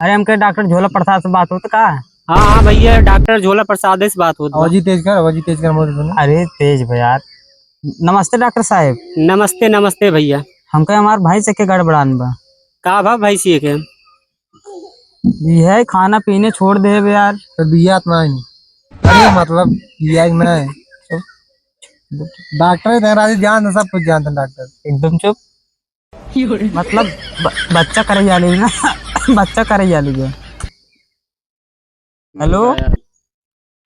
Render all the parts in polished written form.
अरे हमके डॉक्टर झोला प्रसाद से बात होता का? हाँ हाँ भैया, डॉक्टर झोला प्रसाद से बात होती है। आवाजी तेज कर मोदी सुनो। अरे तेज भैया। नमस्ते डॉक्टर साहब। नमस्ते नमस्ते भैया। हमके हमार भाई से के गड़बड़ान बा। का भा भाई सी के ये है खाना पीने छोड़ दे यार। तो बिया इतना ही अरे मतलब बिया ही ना है। डॉक्टर है तेरा जान सब कुछ जानते हैं डॉक्टर। एकदम चुप। मतलब बच्चा करे जा ली ना। बच्चा करे जा ली। Hello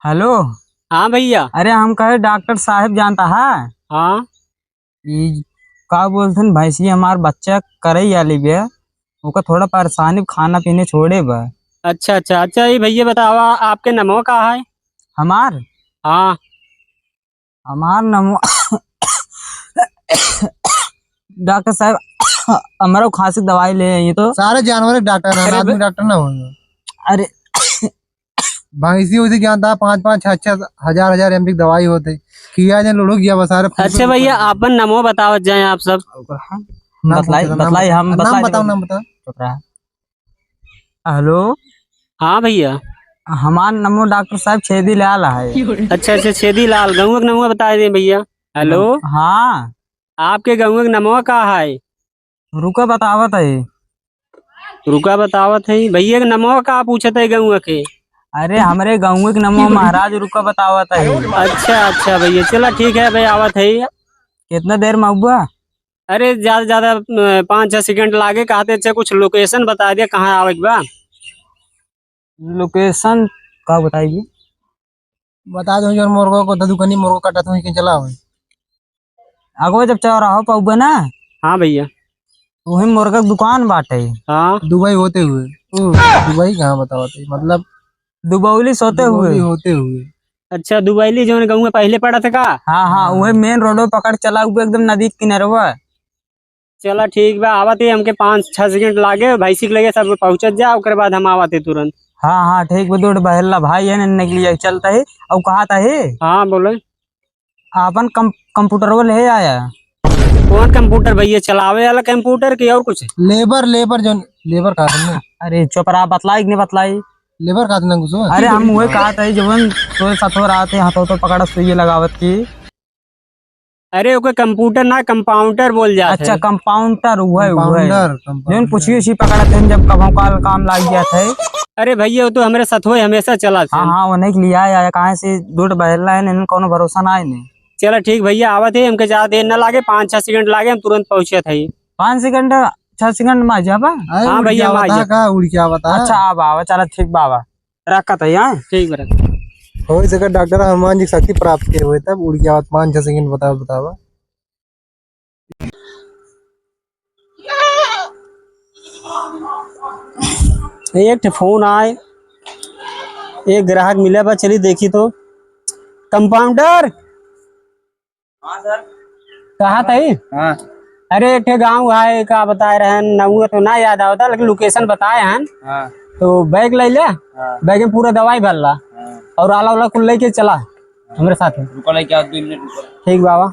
hello. हाँ भैया। अरे हम कहे डॉक्टर साहब जानता है हाँ ई का बोलते हैं भैंसी हमार बच्चा करे जा ली बे। ओका थोड़ा परेशानी खाना पीने छोड़े बा। अच्छा अच्छा अच्छा, ये भैया बताओ आपके नमो का है? हमार हाँ हमार नमो। डॉक्टर साहब हमारा खांसी दवाई ले आई तो सारे जानवर डॉक्टर है, अरे आदमी डॉक्टर ना होंगे। अरे भैंसी उसी जानता है 5-5 6-6 हजार एमपी की दवाई होते किया जाए लुढ़क गया बस सारे। अच्छा भैया, अपन नमो बताओ जाए आप सब। बतलाई बतलाई हम नाम बतलाई बताओ नाम बताओ। हेलो। हाँ भैया। हमार नमो डॉक्टर साहब छेदी लाल है। अच्छा अच्छा, छेदी लाल गौं का नमो बता दें भैया। हेलो, हाँ आपके गौं का नमो का है? रुका बतावत है। रुका बतावत है भैया के नमो का पूछत है गौं के? अरे हमरे गाँव के नमो महाराज रुका बतावत है। अच्छा अच्छा भैया, चलो ठीक है भाई, आवत है। कितना देर में हुआ? अरे ज्यादा ज्यादा 5-6 सेकंड लागे कहते। अच्छा कुछ लोकेशन बता दिया कहाँ आवे के बा। लोकेशन का बताइए। बता दो यार मुर्गो को दुकानी मुर्गो काटा तो कहीं चला हो। अगो जब चौराहा पहुँचा ना हाँ भैया। वही मुर्गा की दुकान बाटे। हाँ दुबई होते हुए दुबई कहाँ बताओ मतलब दुबौली सोते हुए। दुबई होते हुए। अच्छा, दुबैली जो गाँव में पहले पड़ा था का? हाँ हाँ वही मेन रोडो पकड़ चला हुआ एकदम नदी के किनारे हुआ। चला ठीक बा, आवत है। हमके 5-6 सेकंड लागे, भैंसी के लगे सब पहुँचत जा, ओकरे बाद हम आवत है तुरंत। हाँ हाँ ठीक बदोड़ बहला भाई है निकली चलता है। और कहा था है हाँ बोलो। अपन कंप्यूटर वो ले आया। कौन कंप्यूटर भैया? चलावे वाला कंप्यूटर की और कुछ? लेबर लेबर जो लेबर कहा तुमने। अरे चुप रहा बतलाई कि नहीं बतलाई। लेबर कहा तुमने कुछ। अरे हम वही कहा था जवन तो सथो रहा थे हाथों तो पकड़ा सुई लगावत की। अरे ओके कंप्यूटर ना कंपाउंडर बोल जाते अच्छा हैं। कंपाउंडर हुआ है कंपाउंडर जो पूछिए उसी पकड़ा थे जब कभों काल काम लाग गया था। अरे भैया वो तो हमारे साथ हो हमेशा चला थे। हाँ हाँ वो नहीं लिया आया कहाँ से दूध बहला है इन्हें कोनो भरोसा ना है नहीं। चलो ठीक भैया, आवत है। हमके ज्यादा देर न लागे, 5-6 सेकंड लागे, हम तुरंत पहुंचे थे। 5 सेकंड 6 सेकंड में आ जाबा। हाँ भैया, हम आ बता जाए। का उड़ क्या बता। अच्छा आ बाबा चला ठीक बाबा रखा था यहाँ। ठीक बरा। हो सके डॉक्टर हनुमान जी की शक्ति प्राप्त किए हुए तब उड़ गया 5-6 सेकंड बताओ बतावा। एक फोन आए, एक ग्राहक मिले बा, चली देखी तो। कंपाउंडर कहा था? हाँ अरे एक गाँव है का बता रहे हैं, नहुआ तो ना याद आता लेकिन लोकेशन बताए हैं। हाँ तो बैग ले ले, बैग में पूरा दवाई भर ला और आला वाला कुल लेके चला हमारे साथ। रुको लेके आओ 2 मिनट रुको। ठीक बाबा।